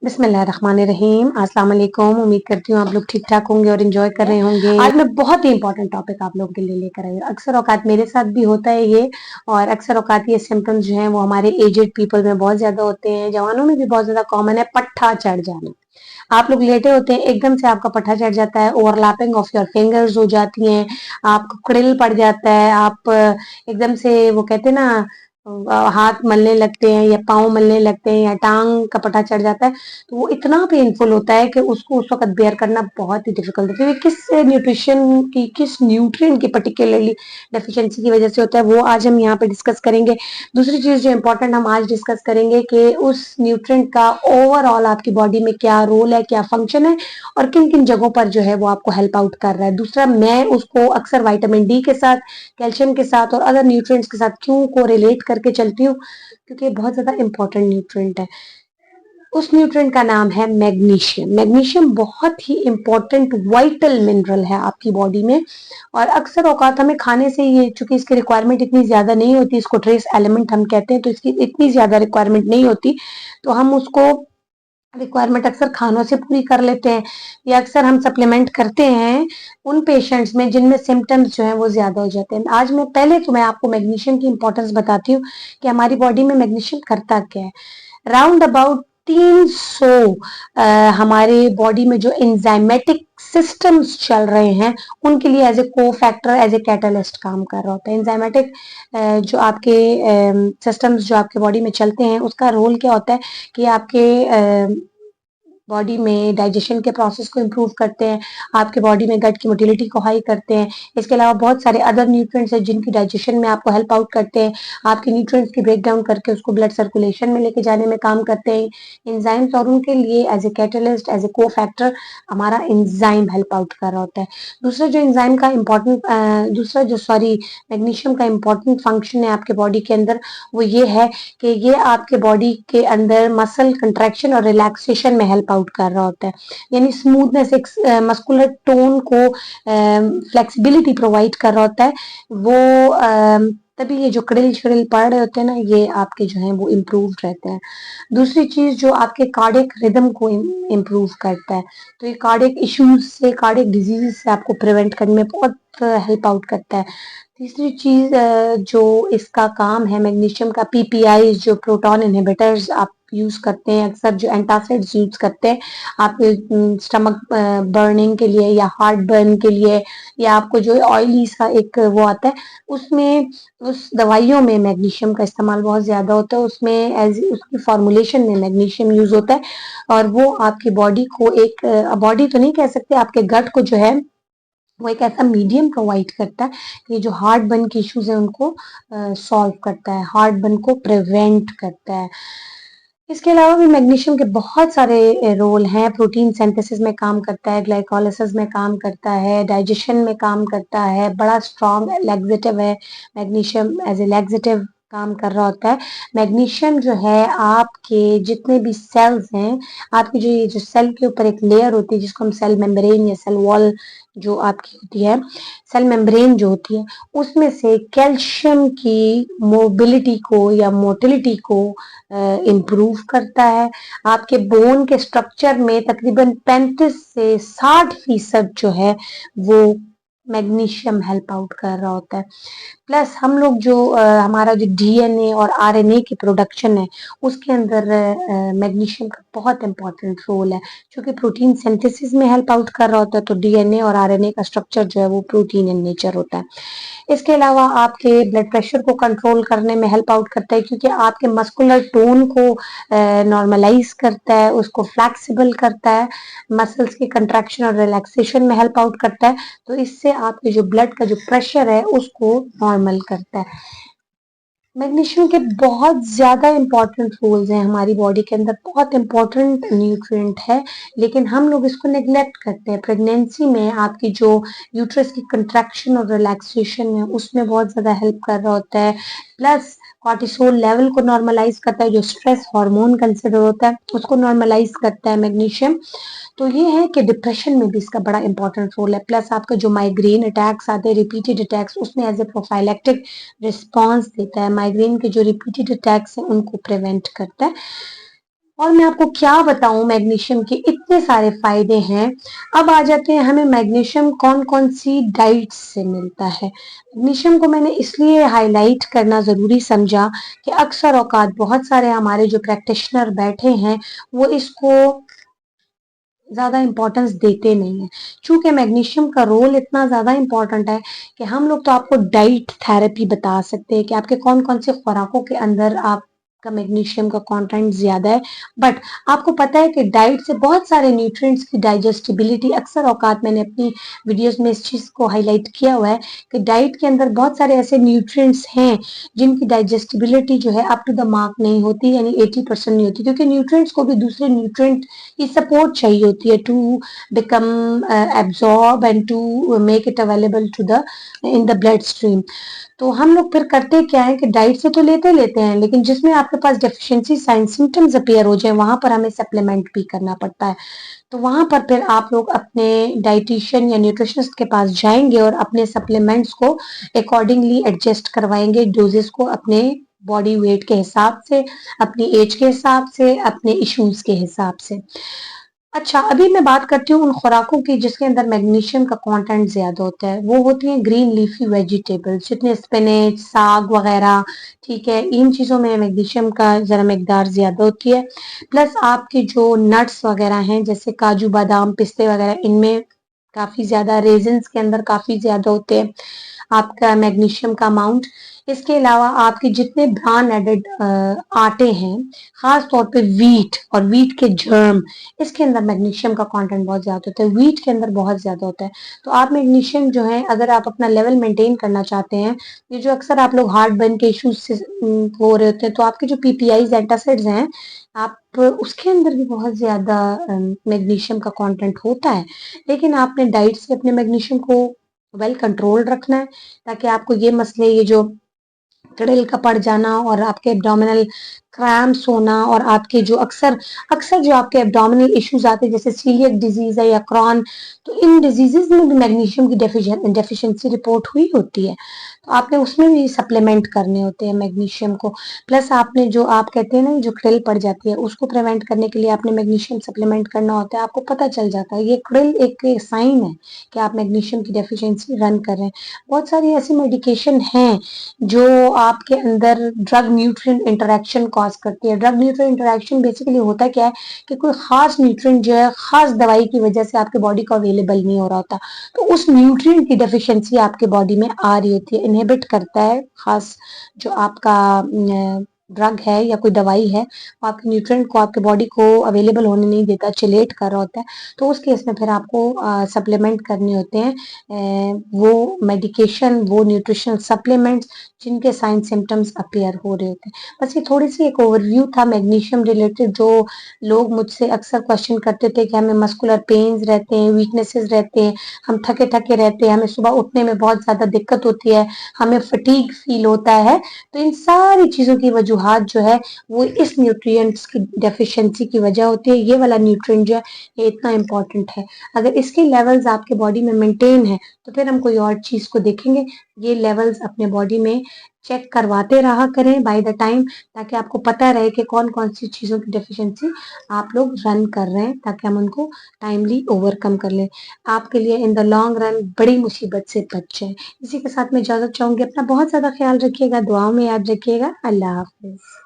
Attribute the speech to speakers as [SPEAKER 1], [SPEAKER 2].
[SPEAKER 1] बिस्मिल्लाहिर्रहमानिर्रहीम। अस्सलाम वालेकुम। उम्मीद करती हूँ आप लोग ठीक ठाक होंगे और एंजॉय कर रहे होंगे। आज मैं बहुत ही इंपॉर्टेंट टॉपिक आप लोगों के लिए लेकर आई हूँ। अक्सर औकात मेरे साथ भी होता है ये, और अक्सर औकात ये सिम्टम्स जो हैं वो हमारे एजेड पीपल में बहुत ज्यादा होते हैं, जवानों में भी बहुत ज्यादा कॉमन है, पट्ठा चढ़ जाना। आप लोग लेटे होते हैं, एकदम से आपका पट्ठा चढ़ जाता है, ओवरलैपिंग ऑफ योर फिंगर्स हो जाती हैं, आपको क्रिल पड़ जाता है, आप एकदम से वो कहते हैं ना हाथ मलने लगते हैं या पाँव मलने लगते हैं या टांग का पट्टा चढ़ जाता है, तो वो इतना पेनफुल होता है कि उसको उस वक्त बेयर करना बहुत ही डिफिकल्ट होता है। किस न्यूट्रिशन की, किस न्यूट्रिएंट की पर्टिकुलरली डेफिशिएंसी की वजह से होता है, वो आज हम यहाँ पे डिस्कस करेंगे। दूसरी चीज जो इम्पोर्टेंट हम आज डिस्कस करेंगे कि उस न्यूट्रिएंट का ओवरऑल आपकी बॉडी में क्या रोल है, क्या फंक्शन है, और किन किन जगहों पर जो है वो आपको हेल्प आउट कर रहा है। दूसरा, मैं उसको अक्सर विटामिन डी के साथ, कैल्शियम के साथ और अदर न्यूट्रिएंट्स के साथ क्यों को रिलेट करके चलती हूँ, क्योंकि ये बहुत ज्यादा इंपॉर्टेंट न्यूट्रिएंट है। उस न्यूट्रिएंट का नाम है मैग्नीशियम। मैग्नीशियम बहुत ही इंपॉर्टेंट वाइटल मिनरल है आपकी बॉडी में, और अक्सर औकात हमें खाने से ये, चूंकि इसकी रिक्वायरमेंट इतनी ज्यादा नहीं होती, इसको ट्रेस एलिमेंट हम कहते हैं, तो इसकी इतनी ज्यादा रिक्वायरमेंट नहीं होती, तो हम उसको रिक्वायरमेंट अक्सर खानों से पूरी कर लेते हैं, या अक्सर हम सप्लीमेंट करते हैं उन पेशेंट्स में जिनमें सिम्टम्स जो हैं वो ज्यादा हो जाते हैं। आज मैं आपको मैग्नीशियम की इंपॉर्टेंस बताती हूँ कि हमारी बॉडी में मैग्नीशियम करता क्या है। राउंड अबाउट 300 हमारे बॉडी में जो एंजाइमेटिक सिस्टम्स चल रहे हैं उनके लिए एज ए को फैक्टर, एज ए कैटलिस्ट काम कर रहा होता है। एंजाइमेटिक जो आपके सिस्टम्स जो आपके बॉडी में चलते हैं, उसका रोल क्या होता है कि आपके बॉडी में डाइजेशन के प्रोसेस को इम्प्रूव करते हैं, आपके बॉडी में गट की मोटिलिटी को हाई करते हैं। इसके अलावा बहुत सारे अदर न्यूट्रिएंट्स हैं जिनकी डाइजेशन में आपको हेल्प आउट करते हैं, आपके न्यूट्रिएंट्स की ब्रेक डाउन करके उसको ब्लड सर्कुलेशन में लेके जाने में काम करते हैं एंजाइम्स, और उनके लिए as a catalyst, as a cofactor हमारा एंजाइम हेल्प आउट कर रहा होता है। दूसरा जो एंजाइम का इम्पोर्टेंट मैग्नीशियम का इम्पोर्टेंट फंक्शन है आपके बॉडी के अंदर, वो ये है कि ये आपके बॉडी के अंदर मसल कंट्रैक्शन और रिलैक्सेशन में हेल्प आउट कर रहा होता है, यानी स्मूथनेस, एक मस्कुलर टोन को फ्लेक्सिबिलिटी प्रोवाइड कर रहा होता है वो। तभी ये जो क्रिल शिरिल पड़ रहे होते हैं ना, ये आपके जो है वो इम्प्रूव रहते हैं। दूसरी चीज जो आपके कार्डियक रिदम को इम्प्रूव करता है, तो ये कार्डियक इश्यूज से, कार्डियक डिजीज से आपको प्रिवेंट करने में बहुत हेल्प आउट करता है। तीसरी चीज जो इसका काम है मैग्नीशियम का, पीपीआई जो प्रोटॉन इनहिबिटर्स आप यूज करते हैं, अक्सर जो एंटासिड्स यूज करते हैं आपके स्टमक बर्निंग के लिए या हार्ट बर्न के लिए, या आपको जो ऑयली सा एक वो आता है, उसमें उस दवाइयों में मैग्नीशियम का इस्तेमाल बहुत ज्यादा होता है। उसमें एज उसकी फॉर्मुलेशन में मैग्नीशियम यूज होता है, और वो आपकी बॉडी को एक बॉडी तो नहीं कह सकते, आपके गट को जो है वो एक ऐसा मीडियम प्रोवाइड करता है कि जो हार्ट बर्न के इश्यूज है उनको सॉल्व करता है, हार्ट बर्न को प्रिवेंट करता है। इसके अलावा भी मैग्नीशियम के बहुत सारे रोल हैं। प्रोटीन सिंथेसिस में काम करता है, ग्लाइकोलाइसिस में काम करता है, डाइजेशन में काम करता है, बड़ा स्ट्रॉन्ग लैक्सेटिव है मैग्नीशियम, एज ए लैक्सेटिव काम कर रहा होता है। मैग्नीशियम जो है आपके जितने भी सेल्स हैं, आपकी जो ये जो सेल के ऊपर एक लेयर होती है जिसको हम सेल मेम्ब्रेन या सेल वॉल जो आपकी होती है, सेल मेम्ब्रेन जो होती है, उसमें से कैल्शियम की मोबिलिटी को या मोटिलिटी को इम्प्रूव करता है। आपके बोन के स्ट्रक्चर में तकरीबन 35 से 60% जो है वो मैग्नीशियम हेल्प आउट कर रहा होता है। प्लस हम लोग जो हमारा जो डीएनए और आरएनए की प्रोडक्शन है, उसके अंदर मैग्नीशियम का बहुत इंपॉर्टेंट रोल है, क्योंकि प्रोटीन सिंथेसिस में हेल्प आउट कर रहा होता है, तो डीएनए और आरएनए का स्ट्रक्चर जो है वो प्रोटीन इन नेचर होता है। इसके अलावा आपके ब्लड प्रेशर को कंट्रोल करने में हेल्प आउट करता है, क्योंकि आपके मस्कुलर टोन को नॉर्मलाइज करता है, उसको फ्लैक्सिबल करता है, मसल्स की कंट्रैक्शन और रिलैक्सेशन में हेल्प आउट करता है, तो इससे आपके जो ब्लड का जो प्रेशर है उसको नॉर्मल करता है। मैग्नीशियम के बहुत ज्यादा इंपॉर्टेंट रोल्स हैं हमारी बॉडी के अंदर, बहुत इंपॉर्टेंट न्यूट्रिएंट है, लेकिन हम लोग इसको नेग्लेक्ट करते हैं। प्रेगनेंसी में आपकी जो यूट्रस की कंट्रैक्शन और रिलैक्सेशन है उसमें बहुत ज्यादा हेल्प कर रहा होता है। प्लस कॉर्टिसोल लेवल को नॉर्मलाइज करता है, जो स्ट्रेस हार्मोन कंसिडर होता है उसको नॉर्मलाइज करता है मैग्नीशियम। तो ये है कि डिप्रेशन में भी इसका बड़ा इंपॉर्टेंट रोल है। प्लस आपका जो माइग्रेन अटैक्स आते हैं, रिपीटेड अटैक्स, उसमें एज ए प्रोफाइलैक्टिक रिस्पॉन्स देता है। माइग्रेन के जो रिपीटेड अटैक्स हैं उनको प्रिवेंट करता है। اور मैं आपको क्या बताऊं, मैग्नीशियम के इतने सारे फायदे हैं। अब आ जाते हैं हमें मैग्नीशियम कौन कौन सी डाइट से मिलता है। मैग्नीशियम को मैंने इसलिए हाईलाइट करना जरूरी समझा कि अक्सर औकात बहुत सारे हमारे जो प्रैक्टिशनर बैठे हैं वो इसको ज्यादा इंपॉर्टेंस देते नहीं है। चूंकि मैग्नीशियम का रोल इतना ज्यादा इंपॉर्टेंट है कि हम लोग तो आपको डाइट थेरेपी बता सकते हैं कि आपके कौन कौन से खुराकों के अंदर आपका मैग्नीशियम का कंटेंट ज्यादा है। बट आपको पता है कि डाइट से बहुत सारे न्यूट्रिएंट्स की डाइजेस्टिबिलिटी, अक्सर औकात मैंने अपनी वीडियोस में इस चीज को हाईलाइट किया हुआ है कि डाइट के अंदर बहुत सारे ऐसे न्यूट्रिएंट्स हैं जिनकी डाइजेस्टिबिलिटी जो है अप टू द मार्क नहीं होती, यानी 80% नहीं होती, क्योंकि न्यूट्रिएंट्स को भी दूसरे न्यूट्रिएंट की सपोर्ट चाहिए होती है to become absorb and to make it available to the in the blood stream. तो हम लोग फिर करते क्या है कि डाइट से तो लेते लेते हैं, लेकिन जिसमें आपके पास डेफिशिएंसी साइन सिम्टम्स अपीयर हो जाए वहां पर हमें सप्लीमेंट भी करना पड़ता है। तो वहां पर फिर आप लोग अपने डाइटिशियन या न्यूट्रिशनिस्ट के पास जाएंगे और अपने सप्लीमेंट्स को अकॉर्डिंगली एडजस्ट करवाएंगे, डोजेस को अपने बॉडी वेट के हिसाब से, अपनी एज के हिसाब से, अपने इश्यूज के हिसाब से। अच्छा, अभी मैं बात करती हूँ उन खुराकों की जिसके अंदर मैग्नीशियम का कंटेंट ज्यादा होता है। वो होती हैं ग्रीन लीफी वेजिटेबल्स, जितने स्पिनच, साग वगैरह, ठीक है, इन चीजों में मैग्नीशियम का जरा मकदार ज्यादा होती है। प्लस आपके जो नट्स वगैरह हैं जैसे काजू बादाम पिस्ते वगैरह, इनमें काफी ज्यादा, रेजिन्स के अंदर काफी ज्यादा होते हैं आपका मैग्नीशियम का अमाउंट। इसके अलावा आपके जितने ब्राउन एडेड आटे हैं, खास तौर पे वीट और वीट के जर्म, इसके अंदर मैग्नीशियम का कंटेंट बहुत ज्यादा होता है, वीट के अंदर बहुत ज्यादा होता है। तो आप मैग्नीशियम जो है, अगर आप अपना लेवल मेंटेन करना चाहते हैं, ये जो अक्सर आप लोग हार्ट बर्न के इश्यूज से हो रहे होते हैं, तो आपके जो पीपीआई एंटासिड्स हैं, आप उसके अंदर भी बहुत ज्यादा मैग्नीशियम का कंटेंट होता है। लेकिन आपने डाइट से अपने मैग्नीशियम को वेल कंट्रोल रखना है, ताकि आपको ये मसले, ये जो टिड़िल का पड़ जाना और आपके एब्डोमिनल क्रैम्प्स होना, और आपके जो अक्सर अक्सर जो आपके एब्डोमिनल इश्यूज आते हैं जैसे सीलियक डिजीज है या क्रॉन, तो इन डिजीजेस में भी मैग्नीशियम की डेफिशिएंसी रिपोर्ट हुई होती है। तो आपने उसमें भी सप्लीमेंट करने होते हैं मैग्नीशियम को। प्लस आपने जो आप कहते हैं ना जो क्रिल पड़ जाती है, उसको प्रिवेंट करने के लिए आपने मैग्नीशियम सप्लीमेंट करना होता है। आपको पता चल जाता है ये क्रिल एक साइन है कि आप मैग्नीशियम की डेफिशिएंसी रन कर रहे हैं। बहुत सारी ऐसी मेडिकेशन हैं जो आपके अंदर ड्रग न्यूट्रिएंट इंटरेक्शन कॉज करती है। ड्रग न्यूट्रिएंट इंटरेक्शन बेसिकली होता क्या है कि कोई खास न्यूट्रिएंट जो है खास दवाई की वजह से आपके बॉडी को अवेलेबल नहीं हो रहा होता, तो उस न्यूट्रिएंट की डेफिशिएंसी आपके बॉडी में आ रही होती है, इनहिबिट करता है खास जो आपका ड्रग है या कोई दवाई है, वो आपके न्यूट्रिएंट को, आपके बॉडी को अवेलेबल होने नहीं देता, चिलेट कर रहा होता है। तो उस केस में फिर आपको सप्लीमेंट करने होते हैं वो मेडिकेशन, वो न्यूट्रिशनल सप्लीमेंट्स जिनके साइन सिम्टम्स अपीयर हो रहे होते हैं। बस ये थोड़ी सी एक ओवरव्यू था मैग्नीशियम रिलेटेड। जो लोग मुझसे अक्सर क्वेश्चन करते थे कि हमें मस्कुलर पेन्स रहते हैं, वीकनेसेस रहते हैं, हम थके थके रहते हैं, हमें सुबह उठने में बहुत ज्यादा दिक्कत होती है, हमें फटीग फील होता है, तो इन सारी चीजों की वजूहात जो है वो इस न्यूट्रिएंट्स की डेफिशिएंसी की वजह होती है। ये वाला न्यूट्रिएंट जो है ये इतना इंपॉर्टेंट है। अगर इसके लेवल्स आपके बॉडी में मेंटेन है तो फिर हम कोई और चीज को देखेंगे। ये लेवल्स अपने बॉडी में चेक करवाते रहा करें बाय द टाइम, ताकि आपको पता रहे कि कौन कौन सी चीजों की डेफिशिएंसी आप लोग रन कर रहे हैं, ताकि हम उनको टाइमली ओवरकम कर लें, आपके लिए इन द लॉन्ग रन बड़ी मुसीबत से बच जाए। इसी के साथ मैं इजाजत चाहूंगी। अपना बहुत ज्यादा ख्याल रखिएगा, दुआओं में याद रखिएगा। अल्लाह हाफिज।